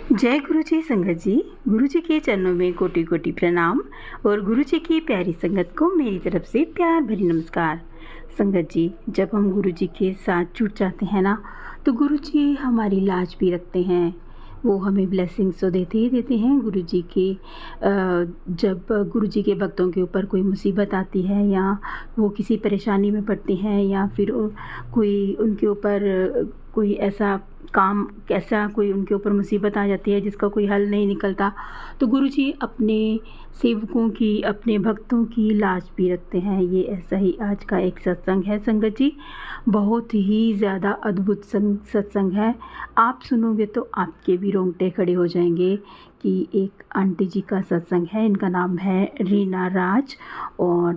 जय गुरु जी संगत जी। गुरु जी के चरणों में कोटि कोटि प्रणाम और गुरु जी की प्यारी संगत को मेरी तरफ से प्यार भरी नमस्कार। संगत जी, जब हम गुरु जी के साथ जुड़ जाते हैं ना, तो गुरु जी हमारी लाज भी रखते हैं। वो हमें ब्लेसिंग्स तो देते ही देते हैं। गुरु जी के जब गुरु जी के भक्तों के ऊपर कोई मुसीबत आती है या वो किसी परेशानी में पड़ते हैं या फिर कोई उनके ऊपर कोई ऐसा कोई उनके ऊपर मुसीबत आ जाती है जिसका कोई हल नहीं निकलता, तो गुरु जी अपने सेवकों की, अपने भक्तों की लाज भी रखते हैं। ये ऐसा ही आज का एक सत्संग है संगत जी। बहुत ही ज़्यादा अद्भुत सत्संग है। आप सुनोगे तो आपके भी रोंगटे खड़े हो जाएंगे कि एक आंटी जी का सत्संग है। इनका नाम है रीना राज और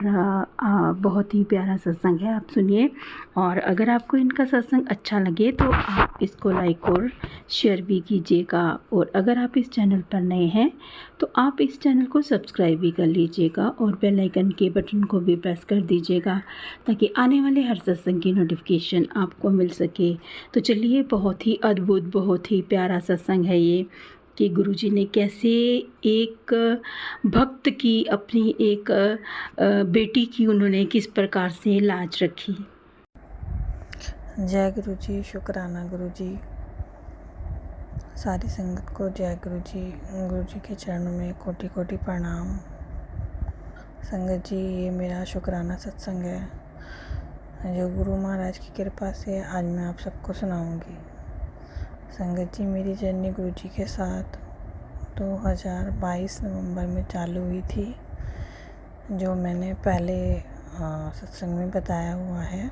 बहुत ही प्यारा सत्संग है। आप सुनिए, और अगर आपको इनका सत्संग अच्छा लगे तो आप इसको लाइक और शेयर भी कीजिएगा। और अगर आप इस चैनल पर नए हैं तो आप इस चैनल को सब्सक्राइब भी कर लीजिएगा और बेल आइकन के बटन को भी प्रेस कर दीजिएगा ताकि आने वाले हर सत्संग की नोटिफिकेशन आपको मिल सके। तो चलिए, बहुत ही अद्भुत, बहुत ही प्यारा सत्संग है ये कि गुरुजी ने कैसे एक भक्त की, अपनी एक बेटी की उन्होंने किस प्रकार से लाज रखी। जय गुरु जी, शुक्राना गुरु जी। सारी संगत को जय गुरु जी। गुरु जी के चरणों में कोटि कोटि प्रणाम। संगत जी, ये मेरा शुक्राना सत्संग है जो गुरु महाराज की कृपा से आज मैं आप सबको सुनाऊंगी। संगत जी, मेरी जर्नी गुरु जी के साथ 2022 नवंबर में चालू हुई थी, जो मैंने पहले सत्संग में बताया हुआ है।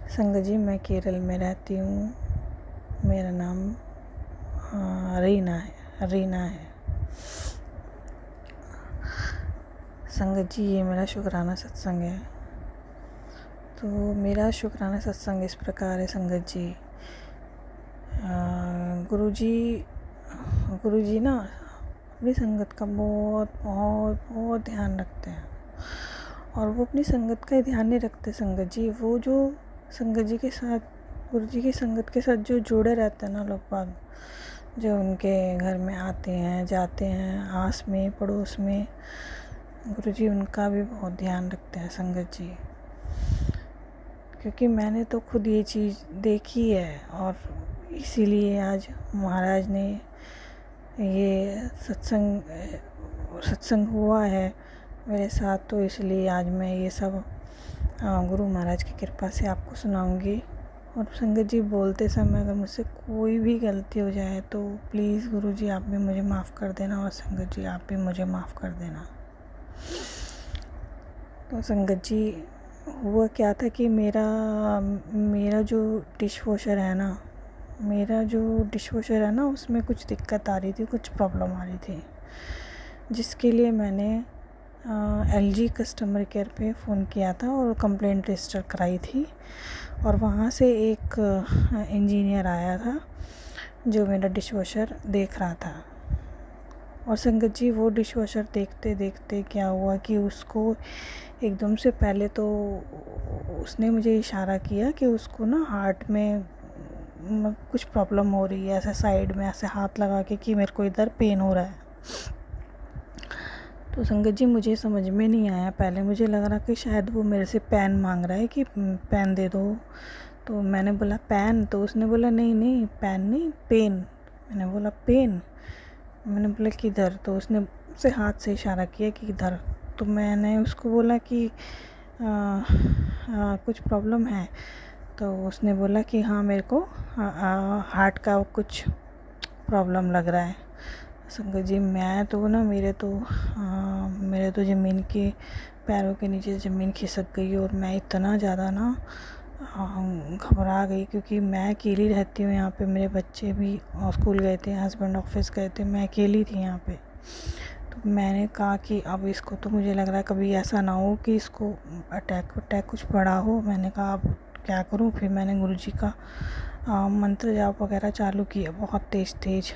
संगत जी, मैं केरल में रहती हूँ। मेरा नाम रीना है। संगत जी, ये मेरा शुक्राना सत्संग है। तो मेरा शुक्राना सत्संग इस प्रकार है संगत जी। गुरु जी ना अपनी संगत का बहुत बहुत बहुत ध्यान रखते हैं, और वो अपनी संगत का ही ध्यान नहीं रखते संगत जी। वो जो संगत जी के साथ, गुरु जी की संगत के साथ जो जुड़े रहते हैं ना लोग बाग, जो उनके घर में आते हैं जाते हैं, आस में पड़ोस में, गुरु जी उनका भी बहुत ध्यान रखते हैं संगत जी। क्योंकि मैंने तो खुद ये चीज़ देखी है, और इसीलिए आज महाराज ने ये सत्संग हुआ है मेरे साथ, तो इसलिए आज मैं ये सब गुरु महाराज की कृपा से आपको सुनाऊंगी। और संगत जी, बोलते समय अगर मुझसे कोई भी गलती हो जाए तो प्लीज़ गुरु जी आप भी मुझे माफ़ कर देना, और संगत जी आप भी मुझे माफ़ कर देना। तो संगत जी, हुआ क्या था कि मेरा जो डिश वॉशर है ना, उसमें कुछ दिक्कत आ रही थी, कुछ प्रॉब्लम आ रही थी, जिसके लिए मैंने LG कस्टमर केयर पे फ़ोन किया था और कंप्लेंट रजिस्टर कराई थी। और वहाँ से एक इंजीनियर आया था जो मेरा डिश वॉशर देख रहा था। और संगत जी, वो डिश वॉशर देखते देखते क्या हुआ कि उसको एकदम से पहले तो उसने मुझे इशारा किया कि उसको ना हार्ट में कुछ प्रॉब्लम हो रही है, ऐसे साइड में ऐसे हाथ लगा के कि मेरे को इधर पेन हो रहा है। तो संगत जी, मुझे समझ में नहीं आया। पहले मुझे लग रहा कि शायद वो मेरे से पेन मांग रहा है कि पेन दे दो। तो मैंने बोला पेन, तो उसने बोला नहीं पेन नहीं, पेन। मैंने बोला पेन। मैंने बोला किधर, तो उसने से हाथ से इशारा किया कि इधर। तो मैंने उसको बोला कि कुछ प्रॉब्लम है। तो उसने बोला कि हाँ, मेरे को हार्ट का कुछ प्रॉब्लम लग रहा है। संगत जी, मैं तो ना मेरे तो ज़मीन के पैरों के नीचे ज़मीन खिसक गई, और मैं इतना ज़्यादा ना घबरा गई, क्योंकि मैं अकेली रहती हूँ यहाँ पे। मेरे बच्चे भी स्कूल गए थे, हस्बैंड ऑफिस गए थे, मैं अकेली थी यहाँ पे। तो मैंने कहा कि अब इसको तो मुझे लग रहा है कभी ऐसा ना हो कि इसको अटैक कुछ पड़ा हो। मैंने कहा अब क्या करूँ। फिर मैंने गुरु जी का मंत्र जाप वगैरह चालू किया बहुत तेज़,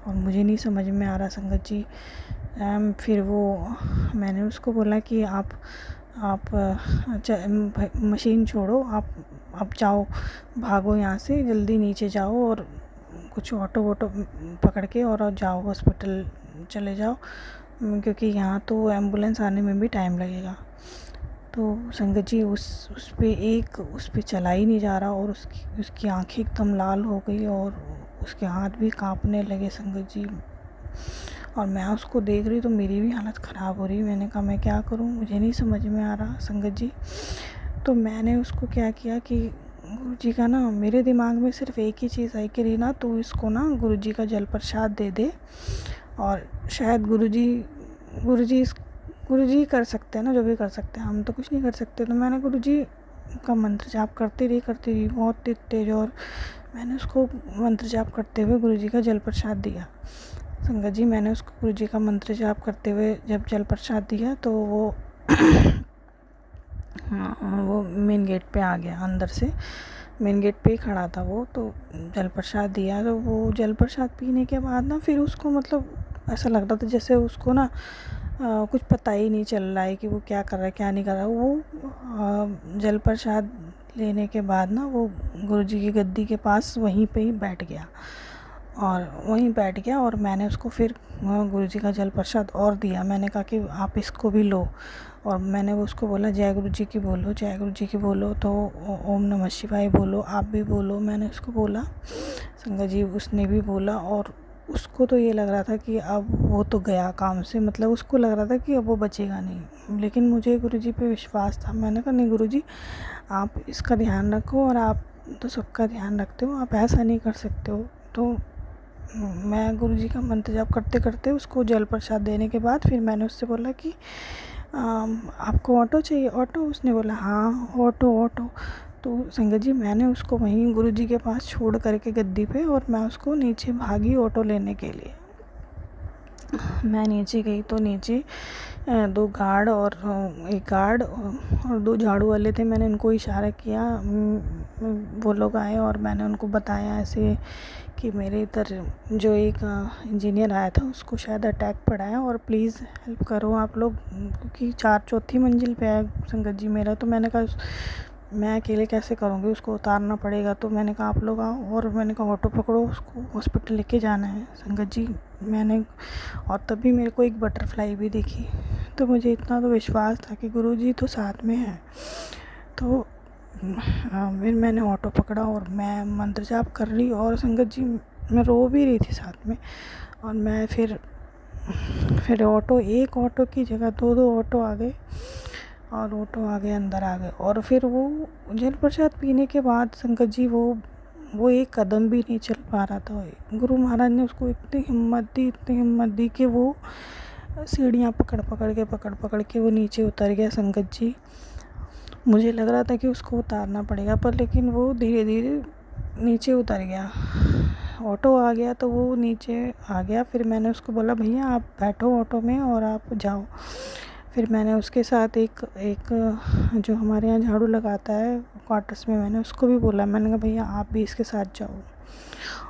और मुझे नहीं समझ में आ रहा संगत जी। फिर मैंने उसको बोला कि आप मशीन छोड़ो, आप जाओ, भागो यहाँ से, जल्दी नीचे जाओ और कुछ ऑटो वोटो पकड़ के और जाओ, हॉस्पिटल चले जाओ, क्योंकि यहाँ तो एम्बुलेंस आने में भी टाइम लगेगा। तो संगत जी उस पे चला ही नहीं जा रहा, और उसकी आंखें एकदम लाल हो गई और उसके हाथ भी कांपने लगे संगत जी। और मैं उसको देख रही तो मेरी भी हालत ख़राब हो रही। मैंने कहा मैं क्या करूं, मुझे नहीं समझ में आ रहा संगत जी। तो मैंने उसको क्या किया कि गुरुजी का ना, मेरे दिमाग में सिर्फ एक ही चीज़ आई कि रीना तू इसको ना गुरुजी का जल प्रसाद दे दे, और शायद गुरुजी कर सकते हैं ना, जो भी कर सकते हैं, हम तो कुछ नहीं कर सकते। तो मैंने गुरुजी का मंत्र जाप करती रही बहुत तेज, और मैंने उसको मंत्र जाप करते हुए गुरुजी का जल प्रसाद दिया। संगत जी मैंने उसको गुरुजी का मंत्र जाप करते हुए जब जल प्रसाद दिया तो वो वो मेन गेट पे आ गया, अंदर से मेन गेट पे ही खड़ा था वो। तो जल प्रसाद दिया, तो वो जल प्रसाद पीने के बाद ना फिर उसको मतलब ऐसा लग रहा था जैसे उसको ना कुछ पता ही नहीं चल रहा है कि वो क्या कर रहा है क्या नहीं कर रहा है। वो जल प्रसाद लेने के बाद ना वो गुरुजी की गद्दी के पास वहीं पे ही बैठ गया, और मैंने उसको फिर गुरुजी का जल प्रसाद और दिया। मैंने कहा कि आप इसको भी लो, और मैंने उसको बोला जय गुरुजी की बोलो, जय गुरुजी की बोलो, तो ओम नमः शिवाय बोलो, आप भी बोलो, मैंने उसको बोला। संगत जी उसने भी बोला, और उसको तो ये लग रहा था कि अब वो तो गया काम से, मतलब उसको लग रहा था कि अब वो बचेगा नहीं। लेकिन मुझे गुरुजी पे विश्वास था। मैंने कहा नहीं गुरुजी, आप इसका ध्यान रखो, और आप तो सबका ध्यान रखते हो, आप ऐसा नहीं कर सकते हो। तो मैं गुरुजी का मंत्र जाप करते करते उसको जल प्रसाद देने के बाद फिर मैंने उससे बोला कि आपको ऑटो चाहिए, ऑटो? उसने बोला हाँ ऑटो। तो संगत जी मैंने उसको वहीं गुरुजी के पास छोड़ करके गद्दी पे, और मैं उसको नीचे भागी ऑटो लेने के लिए। मैं नीचे गई तो नीचे दो गार्ड और एक गार्ड और दो झाड़ू वाले थे। मैंने उनको इशारा किया, वो लोग आए और मैंने उनको बताया ऐसे कि मेरे इधर जो एक इंजीनियर आया था उसको शायद अटैक पड़ा है, और प्लीज़ हेल्प करो आप लोग, क्योंकि चौथी मंजिल पे है संगत जी मेरा। तो मैंने कहा मैं अकेले कैसे करूँगी, उसको उतारना पड़ेगा। तो मैंने कहा आप लोग आओ, और मैंने कहा ऑटो पकड़ो, उसको हॉस्पिटल लेके जाना है संगत जी। और तभी मेरे को एक बटरफ्लाई भी दिखी, तो मुझे इतना तो विश्वास था कि गुरुजी तो साथ में है। तो फिर मैंने ऑटो पकड़ा और मैं मंत्र जाप कर रही, और संगत जी मैं रो भी रही थी साथ में। और मैं फिर एक ऑटो की जगह दो ऑटो आ गए, और ऑटो आ गए, अंदर आ गए। और फिर वो जल प्रसाद पीने के बाद संगत जी वो एक कदम भी नहीं चल पा रहा था। गुरु महाराज ने उसको इतनी हिम्मत दी कि वो सीढ़ियाँ पकड़ के वो नीचे उतर गया संगत जी। मुझे लग रहा था कि उसको उतारना पड़ेगा, पर लेकिन वो धीरे धीरे नीचे उतर गया। ऑटो आ गया तो वो नीचे आ गया। फिर मैंने उसको बोला भैया आप बैठो ऑटो में और आप जाओ। फिर मैंने उसके साथ एक जो हमारे यहाँ झाड़ू लगाता है क्वार्टर्स में, मैंने उसको भी बोला, मैंने कहा भैया आप भी इसके साथ जाओ।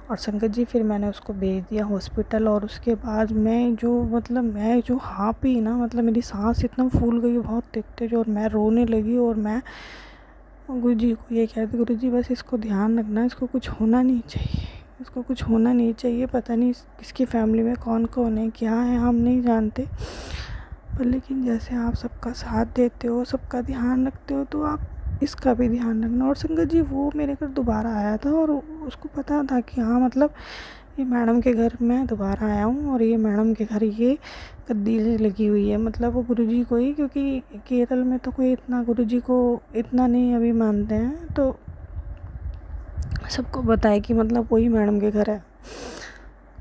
और संगत जी फिर मैंने उसको भेज दिया हॉस्पिटल। और उसके बाद मैं जो हाँपी ना, मतलब मेरी सांस इतना फूल गई बहुत तेज, और मैं रोने लगी। और मैं गुरुजी को ये कहती, गुरुजी बस इसको ध्यान रखना, इसको कुछ होना नहीं चाहिए। पता नहीं इसकी फैमिली में कौन कौन है, क्या है, हम नहीं जानते, पर लेकिन जैसे आप सबका साथ देते हो, सबका ध्यान रखते हो, तो आप इसका भी ध्यान रखना। और संगत जी वो मेरे घर दोबारा आया था, और उसको पता था कि हाँ मतलब ये मैडम के घर मैं दोबारा आया हूँ, और ये मैडम के घर ये गद्दी लगी हुई है, मतलब वो गुरुजी को ही, क्योंकि केरल में तो कोई इतना गुरुजी को इतना नहीं अभी मानते हैं, तो सबको बताया कि मतलब वही मैडम के घर है।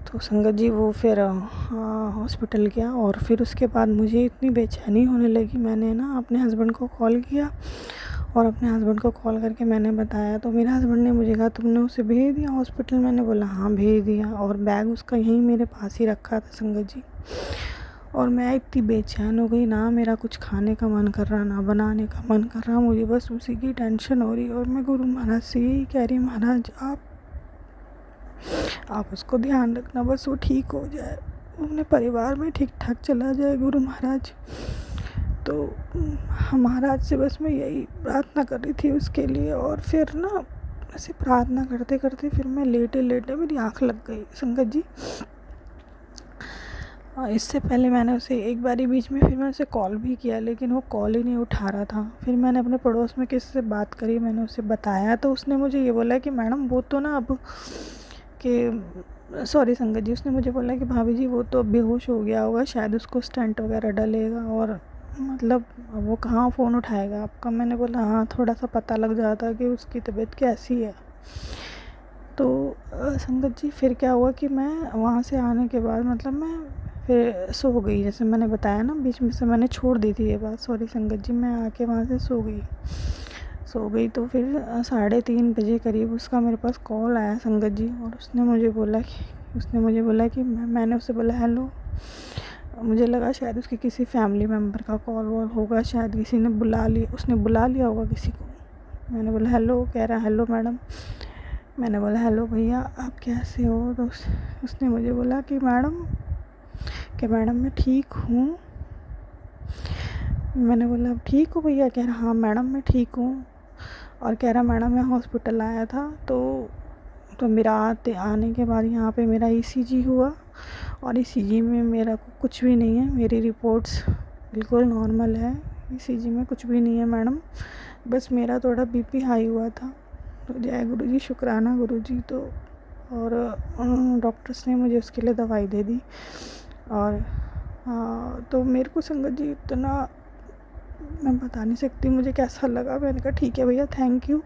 तो संगत जी वो फिर हॉस्पिटल गया। और फिर उसके बाद मुझे इतनी बेचैनी होने लगी, मैंने ना अपने हस्बैंड को कॉल किया, और अपने हस्बैंड को कॉल करके मैंने बताया। तो मेरे हस्बैंड ने मुझे कहा तुमने उसे भेज दिया हॉस्पिटल? मैंने बोला हाँ भेज दिया, और बैग उसका यहीं मेरे पास ही रखा था संगत जी। और मैं इतनी बेचैन हो गई, ना मेरा कुछ खाने का मन कर रहा, ना बनाने का मन कर रहा, मुझे बस उसी की टेंशन हो रही। और मैं गुरु महाराज से यही कह रही, महाराज आप उसको ध्यान रखना, बस वो ठीक हो जाए, अपने परिवार में ठीक ठाक चला जाए गुरु महाराज। तो महाराज से बस मैं यही प्रार्थना कर रही थी उसके लिए। और फिर ना ऐसे प्रार्थना करते करते फिर मैं लेटे लेटे मेरी आँख लग गई संगत जी। इससे पहले मैंने उसे एक बारी बीच में फिर मैंने उसे कॉल भी किया, लेकिन वो कॉल ही नहीं उठा रहा था। फिर मैंने अपने पड़ोस में किसी से बात करी, मैंने उसे बताया तो उसने मुझे ये बोला कि मैडम वो तो ना अब कि सॉरी संगत जी, उसने मुझे बोला कि भाभी जी वो तो अब बेहोश हो गया होगा, शायद उसको स्टंट वगैरह डलेगा और मतलब वो कहाँ फ़ोन उठाएगा आपका। मैंने बोला हाँ, थोड़ा सा पता लग जाता कि उसकी तबीयत कैसी है। तो संगत जी फिर क्या हुआ कि मैं वहाँ से आने के बाद मतलब मैं फिर सो गई, जैसे मैंने बताया ना बीच में से मैंने छोड़ दी थी ये बात, सॉरी संगत जी। मैं आके वहाँ से सो गई तो फिर 3:30 बजे करीब उसका मेरे पास कॉल आया संगत जी, और उसने मुझे बोला कि मैंने उससे बोला हेलो। मुझे लगा शायद उसके किसी फैमिली मेम्बर का कॉल वॉल होगा, शायद किसी ने उसने बुला लिया होगा किसी को। मैंने बोला हेलो, कह रहा हेलो मैडम। मैंने बोला हेलो भैया आप कैसे हो। तो उसने मुझे बोला कि मैडम मैं ठीक हूँ। मैंने बोला आप ठीक हो भैया। कह रहा हाँ मैडम मैं ठीक हूँ। और कह रहा मैडम मैं हॉस्पिटल आया था तो मेरा आने के बाद यहाँ पे मेरा ईसीजी हुआ, और ईसीजी में मेरा कुछ भी नहीं है, मेरी रिपोर्ट्स बिल्कुल नॉर्मल है, ईसीजी में कुछ भी नहीं है मैडम, बस मेरा थोड़ा बीपी हाई हुआ था। तो जय गुरु जी, शुक्राना गुरु जी। तो और डॉक्टर्स ने मुझे उसके लिए दवाई दे दी। और तो मेरे को संगत जी इतना मैं बता नहीं सकती मुझे कैसा लगा। मैंने कहा ठीक है भैया थैंक यू।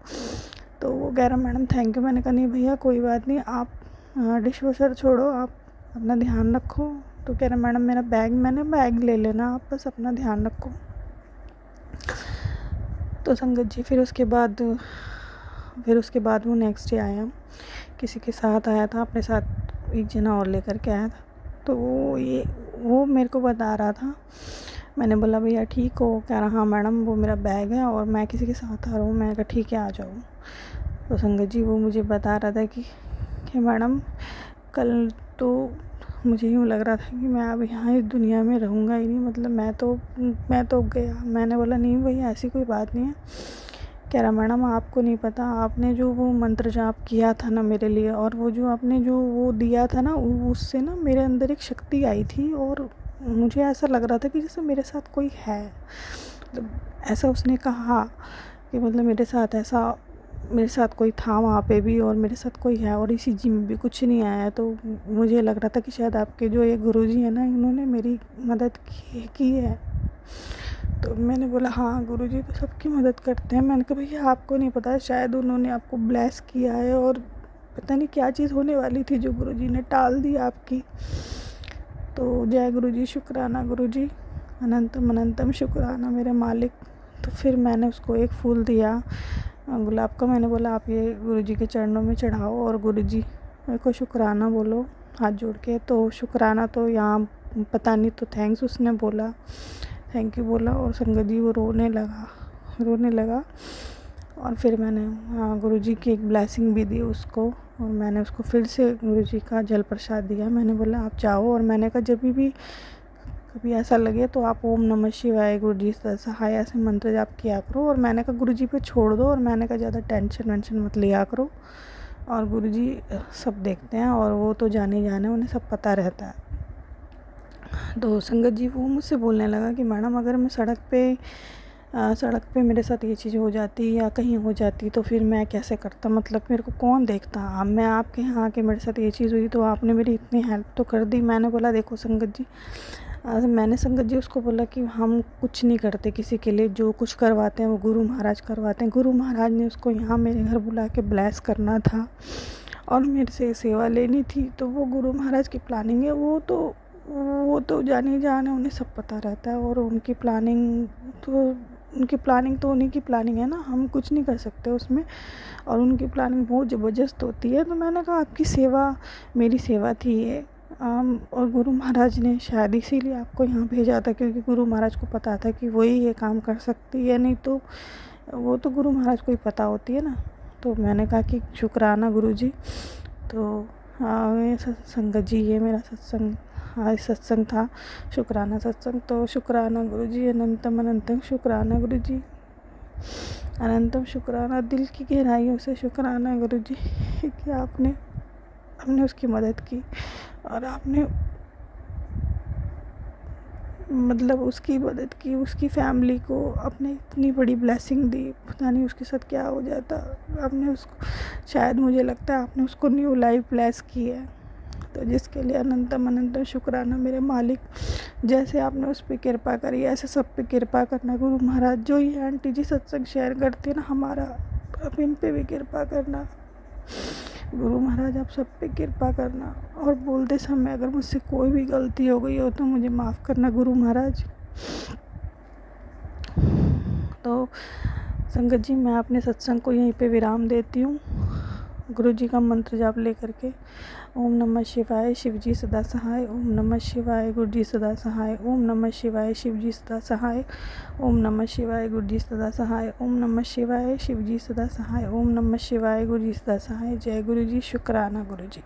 तो वो कह रहा मैडम थैंक यू। मैंने कहा नहीं भैया कोई बात नहीं, आप डिश वॉशर छोड़ो, आप अपना ध्यान रखो। तो कह रहा मैडम मेरा बैग, मैंने बैग ले लेना, आप बस अपना ध्यान रखो। तो संगत जी फिर उसके बाद वो नेक्स्ट डे आया, किसी के साथ आया था, अपने साथ एक जना और लेकर के आया था। तो वो मेरे को बता रहा था। मैंने बोला भैया ठीक हो। कह रहा हाँ मैडम वो मेरा बैग है और मैं किसी के साथ आ रहा हूँ। मैंने कहा ठीक है आ जाओ। तो संगत जी वो मुझे बता रहा था कि मैडम कल तो मुझे यूँ लग रहा था कि मैं अब यहाँ इस दुनिया में रहूँगा ही नहीं, मतलब मैं तो गया। मैंने बोला नहीं भैया ऐसी कोई बात नहीं है। कह रहा मैडम आपको नहीं पता, आपने जो वो मंत्र जाप किया था ना मेरे लिए, और वो जो आपने जो वो दिया था ना, उससे ना मेरे अंदर एक शक्ति आई थी, और मुझे ऐसा लग रहा था कि जैसे मेरे साथ कोई है। मतलब ऐसा उसने कहा कि मतलब मेरे साथ कोई था वहाँ पे भी, और मेरे साथ कोई है, और ईसीजी में भी कुछ नहीं आया। तो मुझे लग रहा था कि शायद आपके जो ये गुरुजी है ना, इन्होंने मेरी मदद की है। तो मैंने बोला हाँ गुरुजी तो सबकी मदद करते हैं। मैंने कहा भैया आपको नहीं पता, शायद उन्होंने आपको ब्लेस किया है, और पता नहीं क्या चीज़ होने वाली थी जो गुरुजी ने टाल दी आपकी। तो जय गुरुजी, शुक्राना गुरुजी, अनंतम अनंतम शुक्राना मेरे मालिक। तो फिर मैंने उसको एक फूल दिया गुलाब का। मैंने बोला आप ये गुरुजी के चरणों में चढ़ाओ और गुरुजी को शुक्राना बोलो हाथ जोड़ के। तो शुक्राना तो यहाँ पता नहीं, तो थैंक्स उसने बोला, थैंक यू बोला, और संगत जी वो रोने लगा। और फिर मैंने गुरुजी की एक ब्लेसिंग भी दी उसको, और मैंने उसको फिर से गुरुजी का जल प्रसाद दिया। मैंने बोला आप जाओ, और मैंने कहा जब भी कभी ऐसा लगे तो आप ओम नमः शिवाय गुरुजी सहाय ऐसे मंत्र जाप किया करो। और मैंने कहा गुरुजी पे छोड़ दो, और मैंने कहा ज़्यादा टेंशन वेंशन मत लिया करो, और गुरुजी सब देखते हैं, और वो तो जाने उन्हें सब पता रहता है। तो संगत जी वो मुझसे बोलने लगा कि मैडम अगर मैं सड़क पे मेरे साथ ये चीज़ हो जाती या कहीं हो जाती तो फिर मैं कैसे करता, मतलब मेरे को कौन देखता। अब मैं आपके यहाँ आके मेरे साथ ये चीज़ हुई तो आपने मेरी इतनी हेल्प तो कर दी। मैंने बोला देखो संगत जी, मैंने संगत जी उसको बोला कि हम कुछ नहीं करते किसी के लिए, जो कुछ करवाते हैं वो गुरु महाराज करवाते हैं। गुरु महाराज ने उसको यहाँ मेरे घर बुला के ब्लेस करना था और मेरे से सेवा लेनी थी। तो वो गुरु महाराज की प्लानिंग है, वो तो जाने उन्हें सब पता रहता है, और उनकी प्लानिंग तो उन्हीं की प्लानिंग है ना, हम कुछ नहीं कर सकते उसमें, और उनकी प्लानिंग बहुत ज़बरदस्त होती है। तो मैंने कहा आपकी सेवा मेरी सेवा थी ये, और गुरु महाराज ने शायद इसीलिए आपको यहाँ भेजा था, क्योंकि गुरु महाराज को पता था कि वही ये काम कर सकती है, नहीं तो वो तो गुरु महाराज को ही पता होती है ना। तो मैंने कहा कि शुक्राना गुरु जी। तो ये संगत जी ये मेरा सत्संग आज सत्संग था, शुक्राना सत्संग। तो शुक्राना गुरु जी, अनंतम अनंतम शुक्राना गुरु जी। अनंतम शुक्राना, दिल की गहराइयों से शुक्राना गुरु जी कि आपने उसकी मदद की और आपने मतलब उसकी मदद की, उसकी फैमिली को आपने इतनी बड़ी ब्लेसिंग दी। पता नहीं उसके साथ क्या हो जाता। आपने उसको, शायद मुझे लगता है आपने उसको न्यू लाइफ ब्लेस की है, तो जिसके लिए अनंतम अनंतम शुक्राना मेरे मालिक। जैसे आपने उस पर कृपा करी ऐसे सब पे कृपा करना गुरु महाराज। जो ये आंटी जी सत्संग शेयर करते हैं ना हमारा, अब इन पे भी कृपा करना गुरु महाराज। आप सब पे कृपा करना, और बोलते समय अगर मुझसे कोई भी गलती हो गई हो तो मुझे माफ़ करना गुरु महाराज। तो संगत जी, मैं अपने सत्संग को यहीं पे विराम देती हूँ गुरु जी का मंत्र जाप लेकर के। ओम नमः शिवाय, शिव जी सदा सहाय। ओम नमः शिवाय, गुरु जी सदा सहाय। ओम नमः शिवाय, शिव जी सदा सहाय। ओम नमः शिवाय, गुरु जी सदा सहाय। ओम नमः शिवाय, शिव जी सदा सहाय। ओम नमः शिवाय, गुरु जी सदा सहाय। जय गुरु जी। शुक्राना गुरु जी।